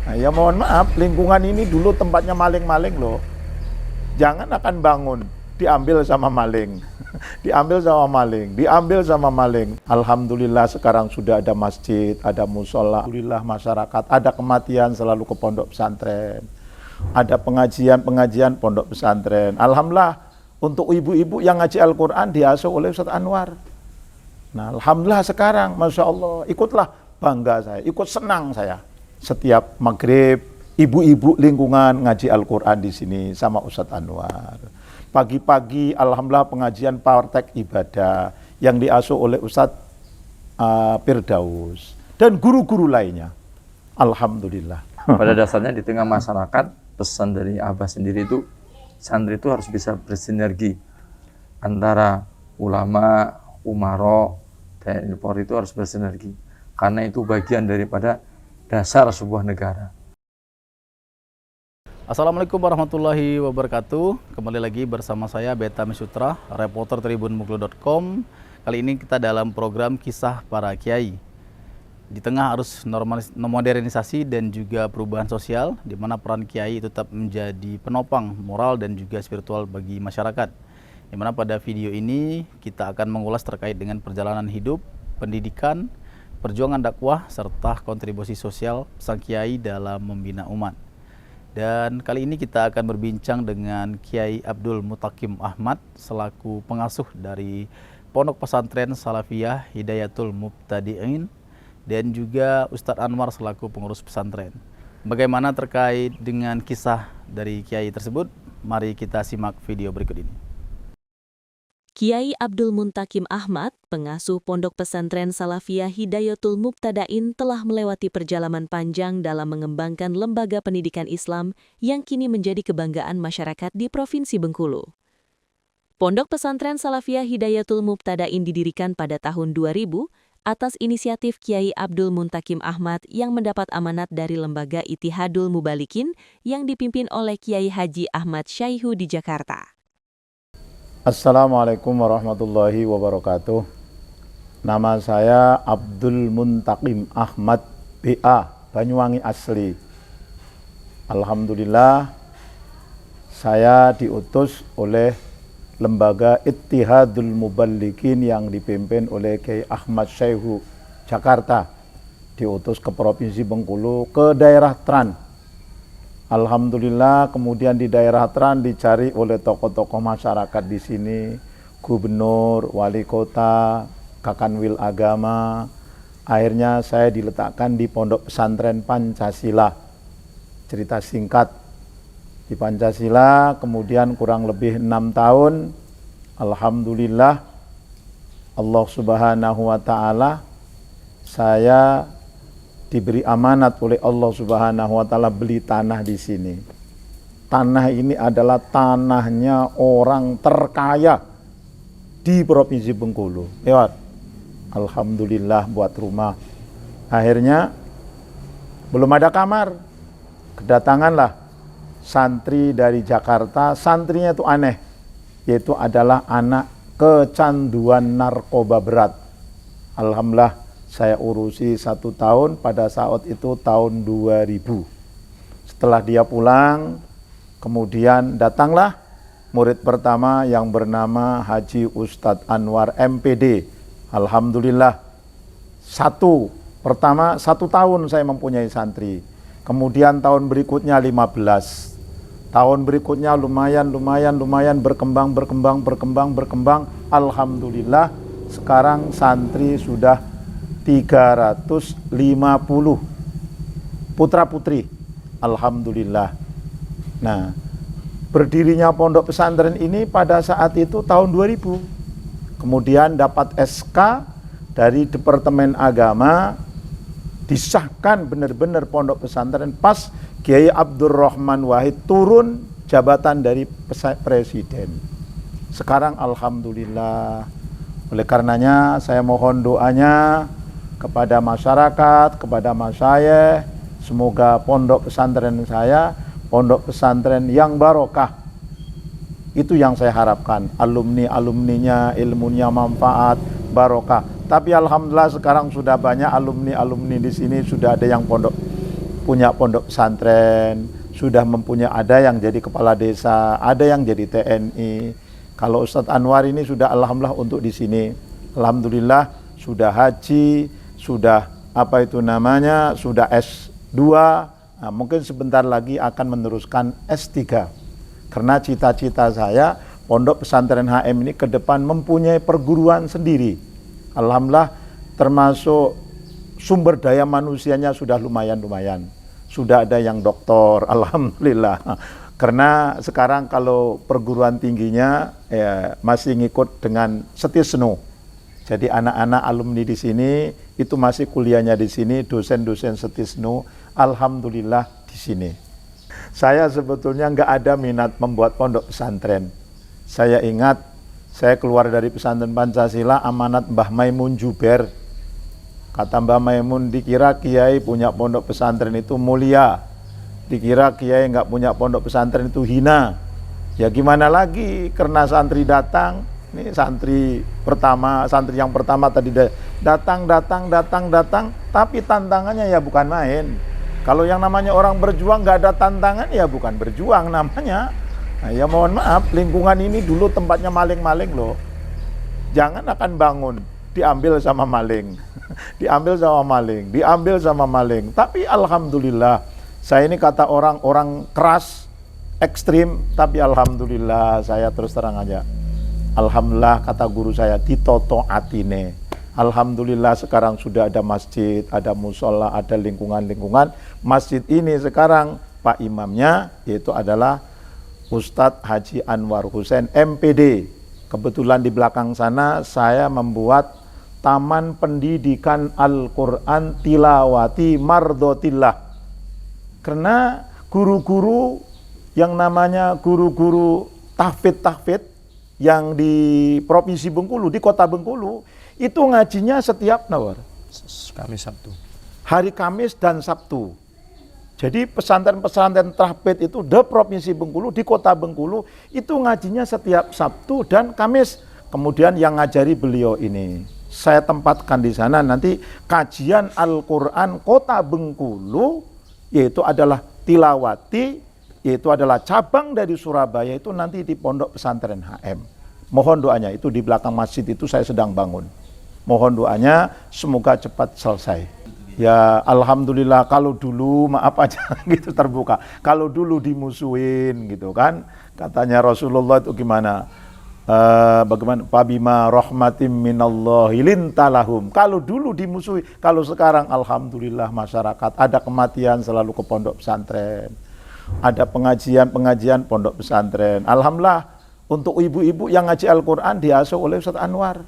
Nah, ya mohon maaf, lingkungan ini dulu tempatnya maling-maling loh. Jangan akan bangun, diambil sama maling. Diambil sama maling, diambil sama maling. Alhamdulillah sekarang sudah ada masjid, ada musola. Alhamdulillah masyarakat, ada kematian selalu ke pondok pesantren. Ada pengajian-pengajian pondok pesantren. Alhamdulillah untuk ibu-ibu yang ngaji Al-Quran diasuh oleh Ustaz Anwar. Nah, alhamdulillah sekarang, Masya Allah, ikutlah bangga saya, ikut senang saya. Setiap maghrib, ibu-ibu lingkungan ngaji Al-Quran di sini sama Ustadz Anwar. Pagi-pagi, alhamdulillah pengajian praktek ibadah yang diasuh oleh Ustadz Firdaus dan guru-guru lainnya. Alhamdulillah. Pada dasarnya di tengah masyarakat, pesan dari Abah sendiri itu, santri itu harus bisa bersinergi antara ulama, umaro, TNI Polri itu harus bersinergi. Karena itu bagian daripada dasar sebuah negara. Assalamualaikum warahmatullahi wabarakatuh. Kembali lagi bersama saya Beta Misutra, reporter tribunmuglo.com. Kali ini kita dalam program Kisah Para Kiai. Di tengah arus modernisasi dan juga perubahan sosial, di mana peran kiai tetap menjadi penopang moral dan juga spiritual bagi masyarakat. Di mana pada video ini kita akan mengulas terkait dengan perjalanan hidup, pendidikan, perjuangan dakwah, serta kontribusi sosial sang kiai dalam membina umat. Dan kali ini kita akan berbincang dengan Kiai Abdul Mutakim Ahmad selaku pengasuh dari Pondok Pesantren Salafiyah Hidayatul Mubtadi'in dan juga Ustadz Anwar selaku pengurus pesantren. Bagaimana terkait dengan kisah dari Kiai tersebut? Mari kita simak video berikut ini. Kiai Abdul Muntakim Ahmad, pengasuh Pondok Pesantren Salafiyah Hidayatul Mubtadain, telah melewati perjalanan panjang dalam mengembangkan lembaga pendidikan Islam yang kini menjadi kebanggaan masyarakat di Provinsi Bengkulu. Pondok Pesantren Salafiyah Hidayatul Mubtadain didirikan pada tahun 2000 atas inisiatif Kiai Abdul Muntakim Ahmad yang mendapat amanat dari Lembaga Ittihadul Mubalikin yang dipimpin oleh Kiai Haji Ahmad Syaihu di Jakarta. Assalamualaikum warahmatullahi wabarakatuh. Nama saya Abdul Muntakim Ahmad BA, Banyuwangi asli. Alhamdulillah saya diutus oleh Lembaga Ittihadul Mubalikin yang dipimpin oleh Kiai Ahmad Syaihu Jakarta. Diutus ke Provinsi Bengkulu, ke daerah Tran. Alhamdulillah kemudian di daerah Tran dicari oleh tokoh-tokoh masyarakat di sini, gubernur, wali kota, kakanwil agama. Akhirnya saya diletakkan di Pondok Pesantren Pancasila. Cerita singkat, di Pancasila kemudian kurang lebih 6 tahun. Alhamdulillah Allah Subhanahu wa Ta'ala, saya diberi amanat oleh Allah Subhanahu wa Ta'ala beli tanah di sini. Tanah ini adalah tanahnya orang terkaya di Provinsi Bengkulu. Lewat. Alhamdulillah buat rumah. Akhirnya belum ada kamar. Kedatanganlah santri dari Jakarta. Santrinya itu aneh, yaitu adalah anak kecanduan narkoba berat. Alhamdulillah saya urusi 1 tahun, pada saat itu tahun 2000. Setelah dia pulang, kemudian datanglah murid pertama yang bernama Haji Ustadz Anwar MPD. Alhamdulillah, 1 tahun saya mempunyai santri. Kemudian tahun berikutnya 15. Tahun berikutnya lumayan berkembang. Alhamdulillah sekarang santri sudah 350 putra-putri. Alhamdulillah. Nah, berdirinya pondok pesantren ini pada saat itu tahun 2000. Kemudian dapat SK dari Departemen Agama, disahkan benar-benar pondok pesantren pas Kiai Abdurrahman Wahid turun jabatan dari presiden. Sekarang alhamdulillah. Oleh karenanya saya mohon doanya kepada masyarakat, kepada masyayikh, semoga pondok pesantren saya, pondok pesantren yang barokah. Itu yang saya harapkan, alumninya ilmunya manfaat, barokah. Tapi alhamdulillah sekarang sudah banyak alumni di sini, sudah ada yang pondok punya pondok pesantren, sudah mempunyai, ada yang jadi kepala desa, ada yang jadi TNI. Kalau Ustadz Anwar ini sudah alhamdulillah untuk di sini. Alhamdulillah sudah haji, sudah sudah S2, nah, mungkin sebentar lagi akan meneruskan S3. Karena cita-cita saya pondok pesantren HM ini ke depan mempunyai perguruan sendiri. Alhamdulillah termasuk sumber daya manusianya sudah lumayan. Sudah ada yang doktor, alhamdulillah. Karena sekarang kalau perguruan tingginya masih ngikut dengan Setisnu. Jadi anak-anak alumni di sini itu masih kuliahnya di sini, dosen-dosen Setisnu, alhamdulillah di sini. Saya sebetulnya nggak ada minat membuat pondok pesantren. Saya ingat saya keluar dari pesantren Pancasila amanat Mbah Maimun Juber. Kata Mbah Maimun, dikira kiai punya pondok pesantren itu mulia, dikira kiai nggak punya pondok pesantren itu hina. Ya gimana lagi, karena santri datang, ini santri yang pertama tadi datang, tapi tantangannya ya bukan main. Kalau yang namanya orang berjuang nggak ada tantangan ya bukan berjuang namanya. Nah, ya mohon maaf, lingkungan ini dulu tempatnya maling-maling loh. Jangan akan bangun, diambil sama maling. Diambil sama maling. Tapi alhamdulillah, saya ini kata orang keras, ekstrim, tapi alhamdulillah saya terus terang aja. Alhamdulillah kata guru saya, ditoto atine. Alhamdulillah sekarang sudah ada masjid, ada musola, ada lingkungan-lingkungan. Masjid ini sekarang Pak Imamnya yaitu adalah Ustadz Haji Anwar Husain MPD. Kebetulan di belakang sana saya membuat Taman Pendidikan Al-Quran Tilawati Mardotillah. Karena guru-guru yang namanya guru-guru tahfidz yang di Provinsi Bengkulu, di Kota Bengkulu, itu ngajinya setiap Kamis Sabtu. Hari Kamis dan Sabtu. Jadi pesantren-pesantren tahfidz itu di Provinsi Bengkulu, di Kota Bengkulu, itu ngajinya setiap Sabtu dan Kamis. Kemudian yang ngajari beliau ini, saya tempatkan di sana nanti kajian Al-Quran Kota Bengkulu, yaitu adalah Tilawati, yaitu adalah cabang dari Surabaya, itu nanti di Pondok Pesantren HM. Mohon doanya, itu di belakang masjid itu saya sedang bangun. Mohon doanya semoga cepat selesai. Ya alhamdulillah, kalau dulu maaf aja gitu terbuka. Kalau dulu dimusuhin gitu kan, katanya Rasulullah itu gimana? Bagaimana? Pabima rahmatim minallahi lintalahum. Kalau dulu dimusuhi, kalau sekarang alhamdulillah masyarakat ada kematian selalu ke pondok pesantren. Ada pengajian pondok pesantren. Alhamdulillah untuk ibu-ibu yang ngaji Al-Quran diasuh oleh Ustadz Anwar.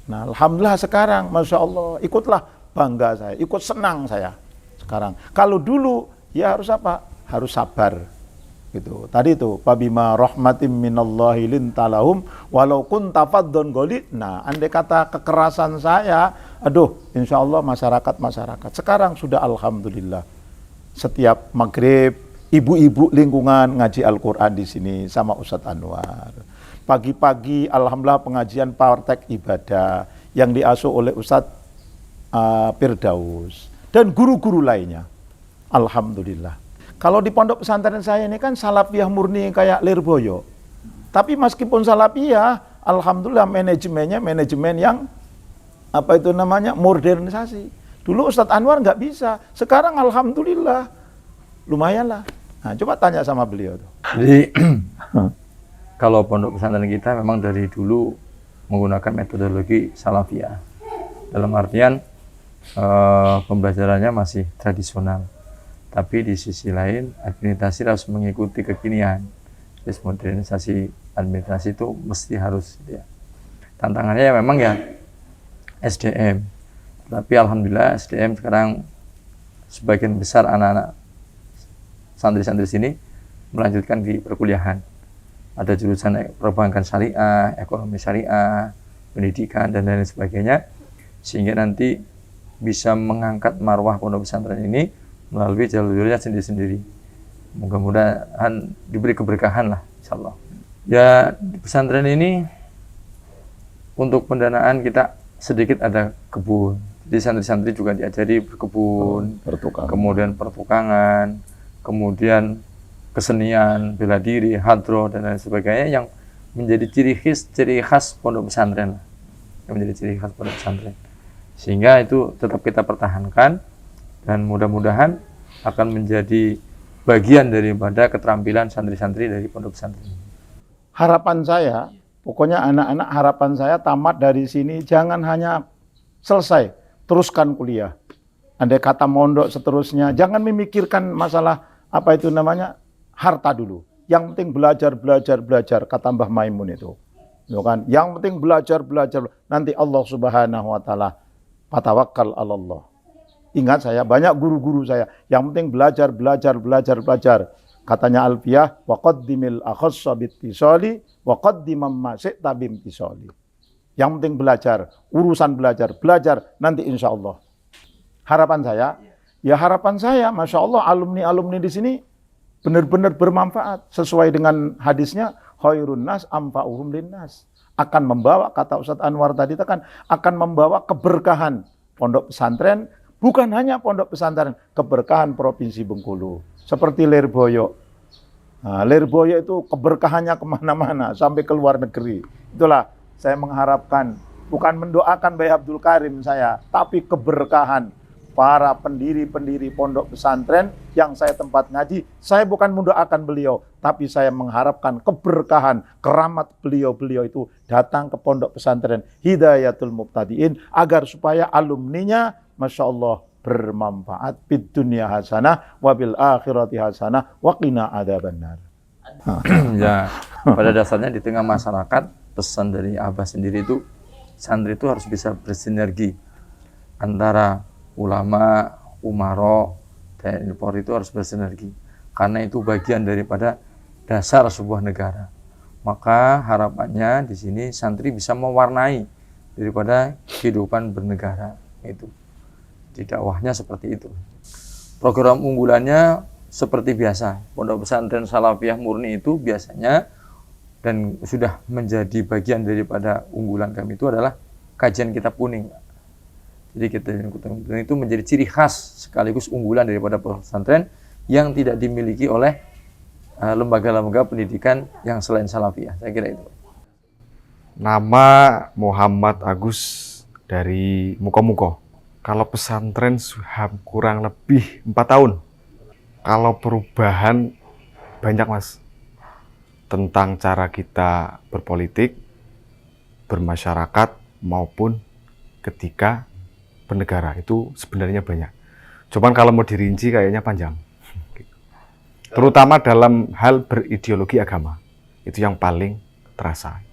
Nah alhamdulillah sekarang Masya Allah, ikutlah bangga saya, ikut senang saya sekarang. Kalau dulu ya harus apa? Harus sabar. Gitu. Tadi itu pabima rahmatim minallahi lintalahum walau kunta faddon ghalid. Nah, andai kata kekerasan saya, aduh, insya Allah masyarakat. Sekarang sudah alhamdulillah. Setiap maghrib, ibu-ibu lingkungan ngaji Al-Quran di sini sama Ustadz Anwar. Pagi-pagi alhamdulillah pengajian praktek ibadah yang diasuh oleh Ustadz Firdaus dan guru-guru lainnya. Alhamdulillah. Kalau di pondok pesantren saya ini kan salafiyah murni kayak Lirboyo. Tapi meskipun salafiyah, alhamdulillah manajemennya manajemen yang modernisasi. Dulu Ustadz Anwar nggak bisa, sekarang alhamdulillah lumayan lah. Nah, coba tanya sama beliau tuh. Jadi kalau pondok pesantren kita memang dari dulu menggunakan metodologi salafiyah. Dalam artian pembelajarannya masih tradisional. Tapi di sisi lain, administrasi harus mengikuti kekinian. Jadi modernisasi administrasi itu mesti harus. Ya. Tantangannya memang ya SDM. Tapi alhamdulillah SDM sekarang sebagian besar anak-anak santri-santri sini melanjutkan di perkuliahan. Ada jurusan perbankan syariah, ekonomi syariah, pendidikan, dan lain sebagainya. Sehingga nanti bisa mengangkat marwah pondok pesantren ini melalui jalurnya sendiri-sendiri. Mudah-mudahan diberi keberkahan lah, insyaallah. Ya, di pesantren ini untuk pendanaan kita sedikit ada kebun. Jadi santri-santri juga diajari berkebun, kemudian pertukangan, kemudian kesenian, bela diri, hadroh, dan lain sebagainya yang menjadi ciri khas pondok pesantren. Yang menjadi ciri khas pondok pesantren. Sehingga itu tetap kita pertahankan dan mudah-mudahan akan menjadi bagian daripada keterampilan santri-santri dari pondok pesantren. Harapan saya, pokoknya anak-anak harapan saya tamat dari sini jangan hanya selesai, teruskan kuliah. Andai kata mondok seterusnya, jangan memikirkan masalah apa itu namanya harta dulu. Yang penting belajar, kata Mbah Maimun itu. Ya kan? Yang penting belajar. Nanti Allah Subhanahu wa taala, fatawakkal 'alallah. Ingat saya, banyak guru-guru saya, yang penting belajar. Katanya Alfiyah, wa qaddimil akhassa bittisali wa qaddimam ma syi'ta bimtisali. Yang penting belajar, urusan belajar, nanti insya Allah. Harapan saya, Masya Allah, alumni-alumni di sini benar-benar bermanfaat. Sesuai dengan hadisnya, khairun nas amfa'uhum linnas. Akan membawa, kata Ustadz Anwar tadi, akan membawa keberkahan pondok pesantren, bukan hanya pondok pesantren, keberkahan Provinsi Bengkulu. Seperti Lirboyo. Nah, Lirboyo itu keberkahannya kemana-mana, sampai ke luar negeri. Itulah saya mengharapkan, bukan mendoakan Bayi Abdul Karim saya, tapi keberkahan para pendiri-pendiri pondok pesantren yang saya tempat ngaji. Saya bukan mendoakan beliau, tapi saya mengharapkan keberkahan, keramat beliau itu datang ke pondok pesantren Hidayatul Mubtadiin, agar supaya alumninya, Masya Allah, bermanfaat fid dunya hasanah wa bil akhirati hasanah wa qina adzabannar. Ya, pada dasarnya di tengah masyarakat, pesan dari Abah sendiri itu, santri itu harus bisa bersinergi antara ulama, umaro, TNI Polri itu harus bersinergi, karena itu bagian daripada dasar sebuah negara. Maka harapannya di sini santri bisa mewarnai daripada kehidupan bernegara itu. Di dakwahnya seperti itu. Program unggulannya seperti biasa, Pondok Pesantren Salafiyah Murni itu biasanya dan sudah menjadi bagian daripada unggulan kami itu adalah kajian kitab kuning. Jadi kitab kuning itu menjadi ciri khas sekaligus unggulan daripada pesantren yang tidak dimiliki oleh lembaga-lembaga pendidikan yang selain Salafiyah. Saya kira itu. Nama Muhammad Agus dari Muko-Muko. Kalau pesantren kurang lebih 4 tahun. Kalau perubahan banyak, Mas. Tentang cara kita berpolitik, bermasyarakat, maupun ketika bernegara. Itu sebenarnya banyak. Cuman kalau mau dirinci kayaknya panjang. Terutama dalam hal berideologi agama. Itu yang paling terasa.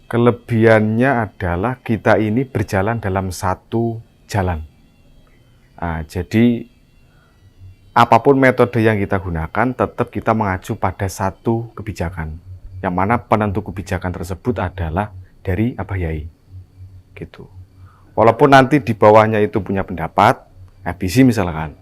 Kelebihannya adalah kita ini berjalan dalam satu jalan. Nah, jadi apapun metode yang kita gunakan, tetap kita mengacu pada satu kebijakan. Yang mana penentu kebijakan tersebut adalah dari Abah Yai. Gitu. Walaupun nanti di bawahnya itu punya pendapat, FBC misalkan.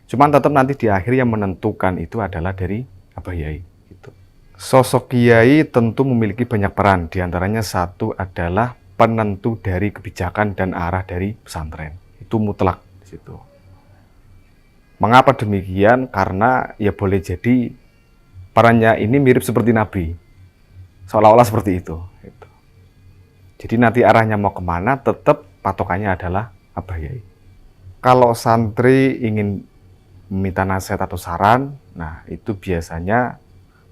Cuman tetap nanti di akhir yang menentukan itu adalah dari Abah Yai. Gitu. Sosok Kiai tentu memiliki banyak peran. Di antaranya satu adalah penentu dari kebijakan dan arah dari pesantren. Itu mutlak di situ. Mengapa demikian? Karena ya boleh jadi perannya ini mirip seperti Nabi. Seolah-olah seperti itu. Jadi nanti arahnya mau kemana, tetap patokannya adalah Abah Yai. Kalau santri ingin meminta nasihat atau saran, nah itu biasanya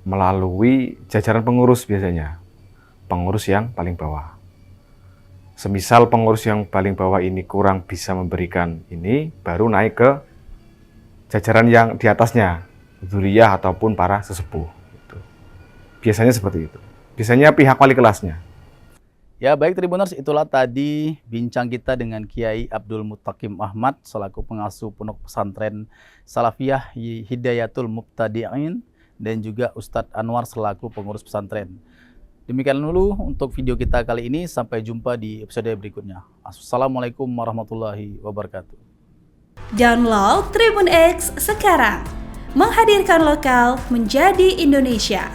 melalui jajaran pengurus biasanya. Pengurus yang paling bawah. Semisal pengurus yang paling bawah ini kurang bisa memberikan ini, baru naik ke jajaran yang di atasnya, dzuriyah ataupun para sesepuh. Biasanya seperti itu. Biasanya pihak wali kelasnya. Ya baik Tribuners, itulah tadi bincang kita dengan Kiai Abdul Muttaqim Ahmad selaku pengasuh Pondok Pesantren Salafiyah Hidayatul Mubtadiin dan juga Ustadz Anwar selaku pengurus pesantren. Demikian dulu untuk video kita kali ini, sampai jumpa di episode berikutnya. Assalamualaikum warahmatullahi wabarakatuh. Download Tribun X sekarang, menghadirkan lokal menjadi Indonesia.